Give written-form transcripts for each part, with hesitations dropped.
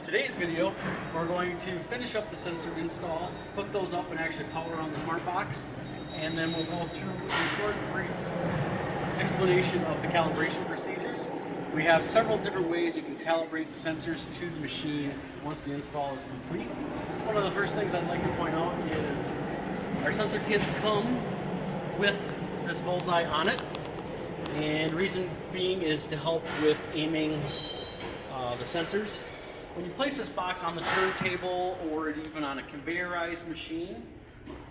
today's video, we're going to finish up the sensor install, hook those up and actually power on the smart box, and then we'll go through a short, brief explanation of the calibration procedures. We have several different ways you can calibrate the sensors to the machine once the install is complete. One of the first things I'd like to point out is our sensor kits come with this bullseye on it, and reason being is to help with aiming the sensors. When you place this box on the turntable or even on a conveyorized machine,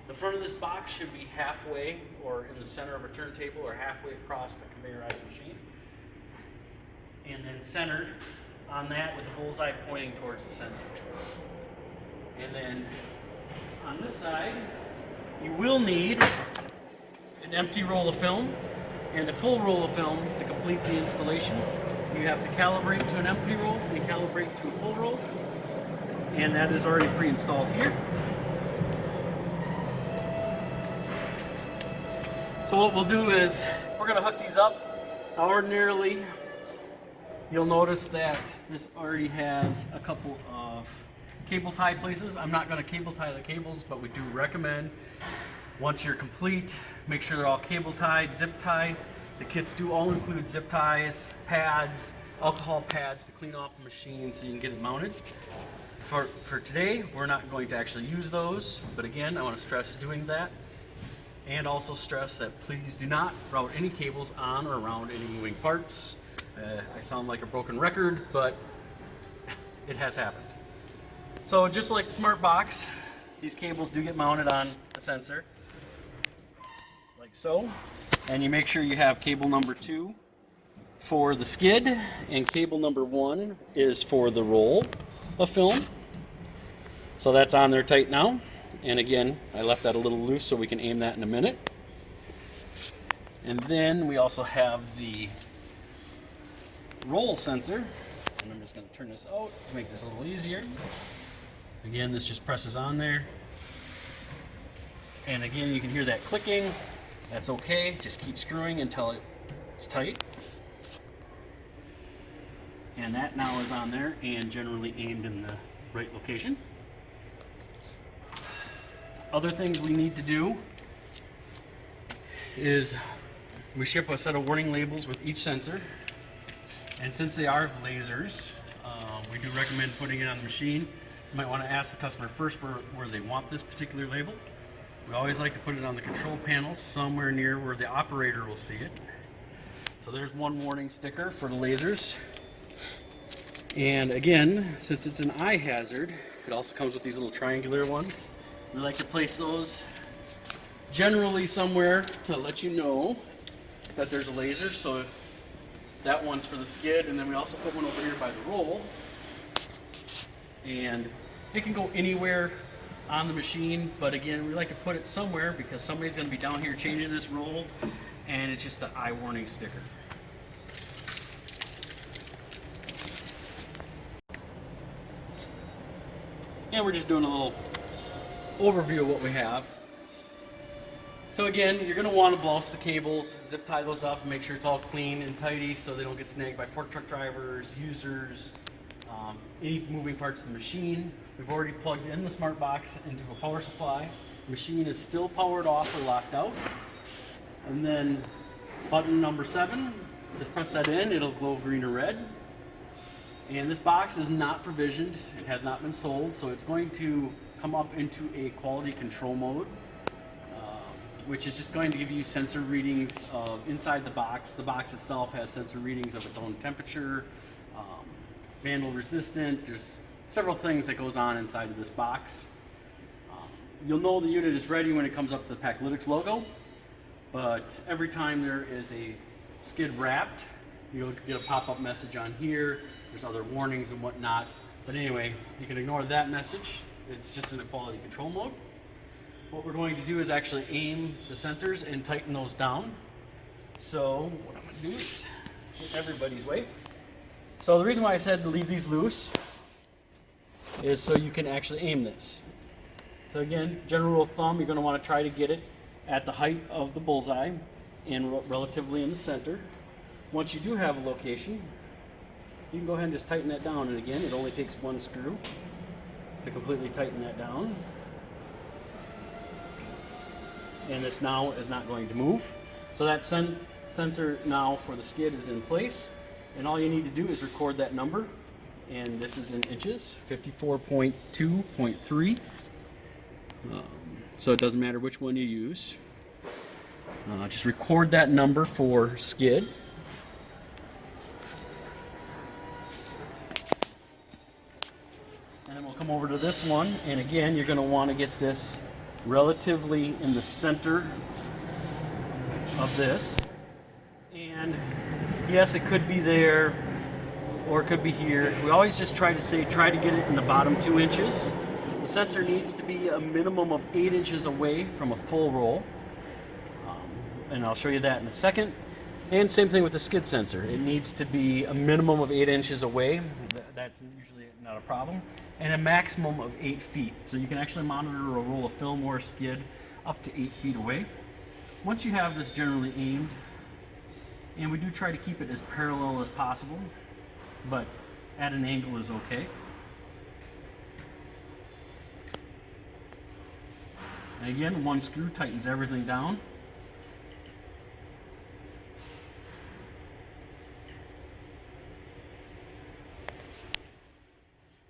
the front of this box should be halfway or in the center of a turntable or halfway across the conveyorized machine, and then centered on that with the bullseye pointing towards the sensor. And then on this side, you will need an empty roll of film and a full roll of film to complete the installation. You have to calibrate to an empty roll and calibrate to a full roll, and that is already pre-installed here. So what we'll do is we're going to hook these up. Now ordinarily you'll notice that this already has a couple of cable tie places. I'm not going to cable tie the cables, but we do recommend once you're complete, make sure they're all cable tied, zip tied. The kits do all include zip ties, pads, alcohol pads to clean off the machine so you can get it mounted. For today, we're not going to actually use those, but again, I want to stress doing that, and also stress that please do not route any cables on or around any moving parts. I sound like a broken record, but it has happened. So just like the smart box, these cables do get mounted on the sensor, like so. And you make sure you have cable number 2 for the skid, and cable number 1 is for the roll of film. So that's on there tight now. And again, I left that a little loose so we can aim that in a minute. And then we also have the roll sensor. And I'm just going to turn this out to make this a little easier. Again, this just presses on there. And again, you can hear that clicking. That's okay, just keep screwing until it's tight. And that now is on there and generally aimed in the right location. Other things we need to do is we ship a set of warning labels with each sensor. And since they are lasers, we do recommend putting it on the machine. You might want to ask the customer first where they want this particular label. We always like to put it on the control panel somewhere near where the operator will see it. So there's one warning sticker for the lasers. And again, since it's an eye hazard, it also comes with these little triangular ones. We like to place those generally somewhere to let you know that there's a laser. So that one's for the skid, and then we also put one over here by the roll. And it can go anywhere on the machine, but again, we like to put it somewhere because somebody's going to be down here changing this roll, and it's just an eye warning sticker. And we're just doing a little overview of what we have. So again, you're going to want to blouse the cables, zip tie those up, make sure it's all clean and tidy so they don't get snagged by fork truck drivers, users, any moving parts of the machine. We've already plugged in the smart box into a power supply. The machine is still powered off or locked out. And then button number 7, just press that in, it'll glow green or red. And this box is not provisioned, it has not been sold, so it's going to come up into a quality control mode, which is just going to give you sensor readings of inside the box. The box itself has sensor readings of its own temperature, vandal resistant. There's several things that goes on inside of this box. You'll know the unit is ready when it comes up to the Packlytics logo, but every time there is a skid wrapped, you'll get a pop-up message on here. There's other warnings and whatnot, but anyway, you can ignore that message. It's just in a quality control mode. What we're going to do is actually aim the sensors and tighten those down. So what I'm going to do is get everybody's way. So the reason why I said to leave these loose is so you can actually aim this. So again, general rule of thumb, you're going to want to try to get it at the height of the bullseye and relatively in the center. Once you do have a location, you can go ahead and just tighten that down. And again, it only takes one screw to completely tighten that down. And this now is not going to move. So that sensor now for the skid is in place. And all you need to do is record that number. And this is in inches, 54.2.3. So it doesn't matter which one you use. Just record that number for skid. And then we'll come over to this one, and again, you're going to want to get this relatively in the center of this. And yes, it could be there, or it could be here. We always just try to get it in the bottom 2 inches. The sensor needs to be a minimum of 8 inches away from a full roll. And I'll show you that in a second. And same thing with the skid sensor. It needs to be a minimum of 8 inches away. That's usually not a problem. And a maximum of 8 feet. So you can actually monitor a roll of film or a skid up to 8 feet away. Once you have this generally aimed, and we do try to keep it as parallel as possible, but at an angle is okay. And again, one screw tightens everything down.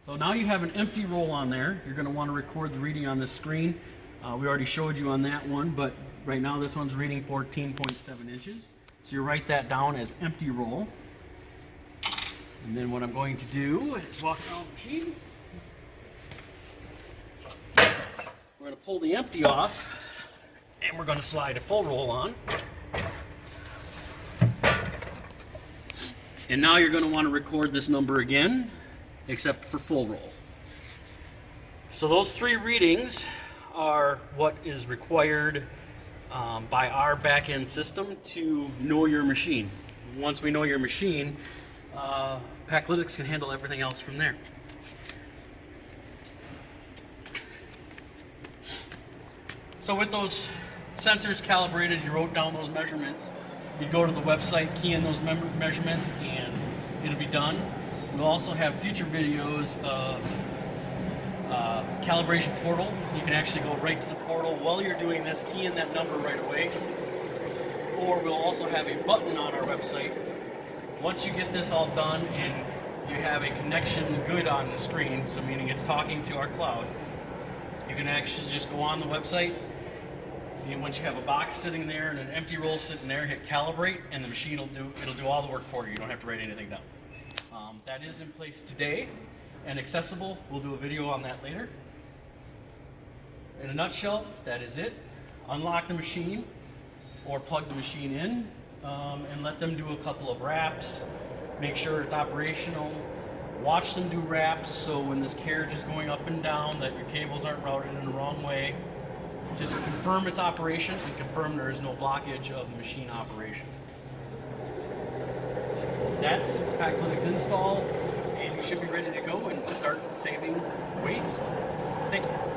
So now you have an empty roll on there. You're going to want to record the reading on the screen. We already showed you on that one, but right now this one's reading 14.7 inches. So you write that down as empty roll. And then what I'm going to do is walk around the machine. We're going to pull the empty off, and we're going to slide a full roll on. And now you're going to want to record this number again, except for full roll. So those 3 readings are what is required by our back-end system to know your machine. Once we know your machine, Packlytics can handle everything else from there. So with those sensors calibrated, you wrote down those measurements, you go to the website, key in those measurements, and it'll be done. We'll also have future videos of calibration portal. You can actually go right to the portal while you're doing this, key in that number right away. Or we'll also have a button on our website. Once you get this all done and you have a connection good on the screen, so meaning it's talking to our cloud, you can actually just go on the website, and once you have a box sitting there and an empty roll sitting there, hit calibrate, and the machine will do all the work for you. You don't have to write anything down. That is in place today and accessible. We'll do a video on that later. In a nutshell, that is it. Unlock the machine or plug the machine in and let them do a couple of wraps. Make sure it's operational. Watch them do wraps so when this carriage is going up and down that your cables aren't routed in the wrong way. Just confirm its operation and confirm there is no blockage of the machine operation. That's the Packlytics install, and you should be ready to go and start saving waste. Thank you.